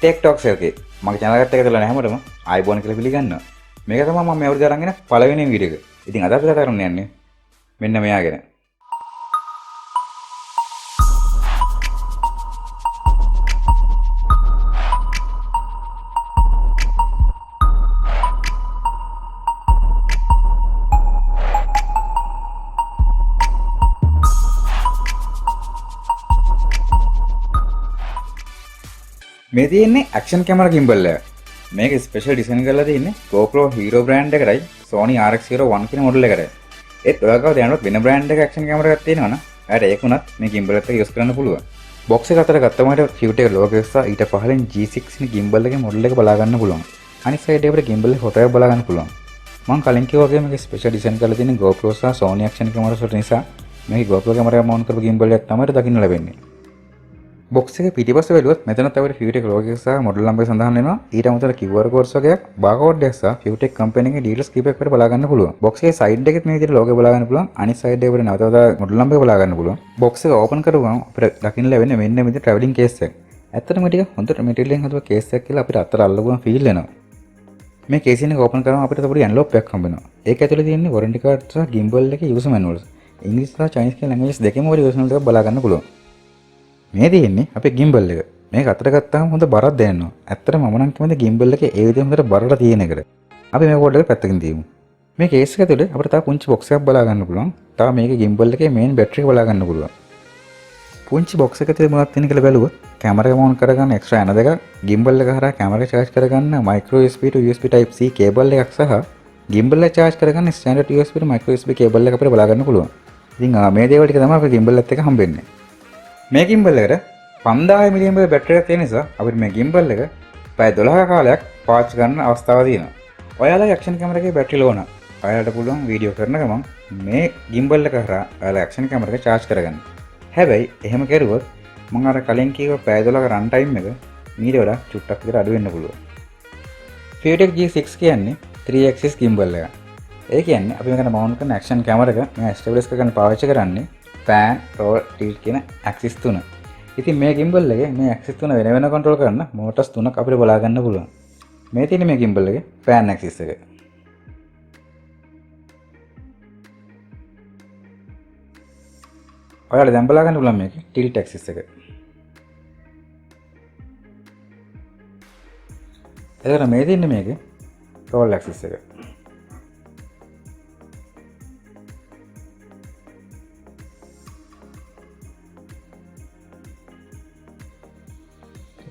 TechTalksLK මගේ channel එකට එකතු වෙලා හැමෝටම ආයිබෝන් කියලා පිළිගන්නවා. මේක තමයි මම මේ අවුරුද්ද අරන් එන පළවෙනි වීඩියෝ එක. ඉතින් අද අපි කතා කරන්න යන්නේ මෙන්න මෙයා ගැන. මේ තියෙන්නේ ඇක්ෂන් කැමරා gimbal එක. මේක ස්පෙෂල් ඩිසයින් කරලා තියෙන්නේ GoPro Hero brand එකටයි Sony RX01 කියන මොඩල් එකට. ඒත් ඔයාගාව දැනනොත් වෙන brand එක ඇක්ෂන් කැමරා එකක් තියෙනවා නම් එයාට ඒක උනත් මේ gimbal එක යූස් කරන්න පුළුවන්. box එක අතර ගත්තම හිට Feiyu-Tech logo එක සහ ඊට පහළින් G6 නේ gimbal එකේ මොඩල් එක බලා ගන්න පුළුවන්. අනිත් සයිඩ් එකට gimbal එකේ ෆොටෝ එක බලා ගන්න පුළුවන්. මම කලින් කිව්වා වගේ මේක ස්පෙෂල් ඩිසයින් කරලා තියෙන්නේ GoPro සහ Sony action cameras වලට නිසා මේක GoPro කැමරා එක මවුන්ට් කරපු gimbal එකක් තමයි දකින්න ලැබෙන්නේ. box එක පිටිපස්ස බැලුවොත් මෙතනත් අපිට Feiyu-Tech logo එක සහ model number සඳහන් වෙනවා. ඊට අමතරව QR codes වගේක් barcode එක සහ Feiyu-Tech company එකේ details කීපයක් අපිට බලා ගන්න පුළුවන්. box එකේ side එකෙත් මේ විදිහට logo බලා ගන්න පුළුවන්. අනිත් side එකේ අපිට නැවත වඩා model number බලා ගන්න පුළුවන්. box එක open කරගමු අපිට දකින්න ලැබෙන්නේ මෙන්න මේ විදිහට traveling case එකක්. ඇත්තටම මේක හොඳට material එකෙන් හදුව case එකක් කියලා අපිට අතට අල්ලගුවම feel එනවා. මේ case එක open කරාම අපිට පොඩි envelope එකක් හම්බ වෙනවා. ඒක ඇතුලේ තියෙන්නේ warranty card සහ gimbal එකේ user manuals. English සහ Chinese කියන languages දෙකෙන්ම ඔය user manual එක බලා ගන්න පුළුවන්. මේ තියෙන්නේ අපේ gimbal එක. මේක අතට ගත්තාම හොඳ බරක් දැනෙනවා. ඇත්තටම මම නම් කියන්නේ gimbal එකේ ඒ විදිහට හොඳට බරට තියෙන එකට. අපි මේ කෝඩ් එක පැත්තකින් තියමු. මේ කේස් එක ඇතුලේ අපිට තව පුංචි box එකක් බලා ගන්න පුළුවන්. තව මේකේ gimbal එකේ main battery එක බලා ගන්න පුළුවන්. පුංචි box එක ඇතුලේ මොනවද තියෙන කියලා බැලුවොත් කැමරා එක mount කරගන්න extra ඇන දෙකක්, gimbal එක හරහා කැමරා එක charge කරගන්න micro USB to USB type C cable එකක් සහ gimbal එක charge කරගන්න standard USB to micro USB cable එක අපිට බලා ගන්න පුළුවන්. ඉතින් මේ දේවල් ටික තමයි අපේ gimbal එකත් එක්ක හම්බෙන්නේ. මේ gimbal එකට 5000 mAh බැටරි එකක් තියෙන නිසා අපිට මේ gimbal එක පැය 12ක කාලයක් පාවිච්චි කරන්න අවස්ථාවක් තියෙනවා. ඔයාලගේ ඇක්ෂන් කැමරා එකේ බැටරි ලෝ නම් ඔයාලට පුළුවන් වීඩියෝ කරන ගමන් මේ gimbal එක හරහා ඔයාලගේ ඇක්ෂන් කැමරා එක charge කරගන්න. හැබැයි එහෙම කරුවොත් මම අර කලින් කිව්ව පැය 12ක run time එක මීට වඩා චුට්ටක් විතර අඩු වෙන්න පුළුවන්. Feiyu-Tech G6 කියන්නේ 3 axis gimbal එක. ඒ කියන්නේ අපි මේකට mount කරන ඇක්ෂන් කැමරා එක මේ stabilize කරගන්න පාවිච්චි කරන්නේ pan, roll, tilt කියන axis තුන. ඉතින් මේ gimbal එකේ මේ axis තුන වෙන වෙන control කරන්න motors තුනක් අපිට බලා ගන්න පුළුවන්. මේ තියෙන්නේ මේ gimbal එකේ pan axis එක. ඔයාලා දැන් බලා ගන්න පුළුවන් මේකේ tilt axis එක. එතකොට මේ තියෙන්නේ මේකේ roll axis එක.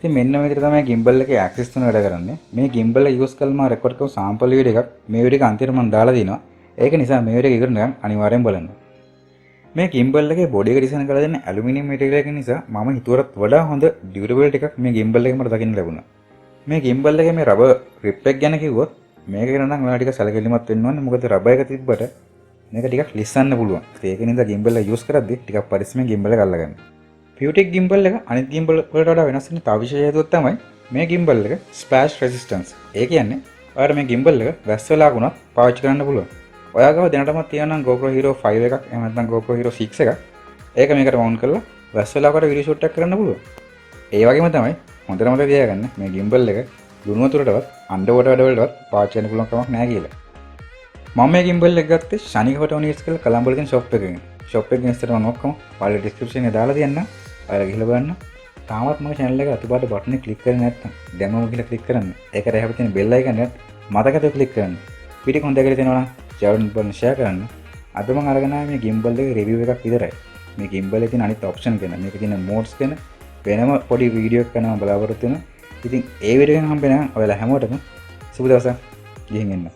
ඉතින් මෙන්න මේ විදිහට තමයි gimbal එකේ axis තුන වැඩ කරන්නේ. මේ gimbal එක use කරලා මම record කරපු sample video එකක් මේ video එක අන්තිමට මම දාලා දිනවා. ඒක නිසා මේ video එක ඉවර වෙනකන් අනිවාර්යෙන් බලන්න. මේ gimbal එකේ body එක design කරලා දෙන්නේ aluminium material එක නිසා මම හිතුවරත් වඩා හොඳ durability එකක් මේ gimbal එකේ මට දකින්න ලැබුණා. මේ gimbal එකේ මේ rubber grip එක ගැන කිව්වොත් මේක ගැන නම් ඔයාලා ටික සැලකිලිමත් වෙන්න ඕනේ. මොකද rubber එක තිබ්බට මේක ටිකක් ලිස්සන්න පුළුවන්. ඒක නිසා gimbal එක use කරද්දි ටිකක් පරිස්සමෙන් gimbal එක අල්ලගන්න. Feiyu-Tech gimbal එක අනිත් gimbal වලට වඩා වෙනස් වෙන තව විශේෂ හේතුවක් තමයි මේ gimbal එක splash resistance. ඒ කියන්නේ ඔයාලා මේ gimbal එක වැස්ස වෙලා වුණත් පාවිච්චි කරන්න පුළුවන්. ඔයාගාව දැනටමත් තියෙනවා නම් GoPro Hero 5 එකක් එහෙම නැත්නම් GoPro Hero 6 එකක්. ඒක මේකට mount කරලා වැස්ස වෙලා කොට video shoot එකක් කරන්න පුළුවන්. ඒ වගේම තමයි හොඳට මතක තියාගන්න මේ gimbal එක ලුණු වතුරටවත් underwater වැඩවලටවත් පාවිච්චි කරන්න පුළුවන් කමක් නැහැ කියලා. මම මේ gimbal එක ගත්තේ Shanika Photonics කියලා කොළඹ තියෙන shop එකකින්. shop එකේ ඉස්සරහ මම ඔක්කොම ඔයාලා description එකේ දාලා තියන්නම්. ඔයාලා ගිහලා බලන්න. තාමත් මගේ channel එක අතුපාට බටන් එක click කරේ නැත්නම් දැන්ම ගිහලා click කරන්න. ඒකට එහා පැත්තේ bell icon එකත් මතකද click කරන්න. වීඩියෝ කොහොඳ කියලා තියෙනවා නම් ජවුන් බලන්න share කරන්න. අද මම අරගෙන ආවේ මේ gimbal එකේ review එකක් විතරයි. මේ gimbal එකේ තියෙන අනිත් option ගැන මේකේ තියෙන modes ගැන වෙනම පොඩි වීඩියෝ එකක් කරනවා බලාපොරොත්තු වෙනවා. ඉතින් ඒ වීඩියෝ එකෙන් හම්බෙනවා ඔයාලා හැමෝටම සුබ දවසක් ගිහින් එන්න.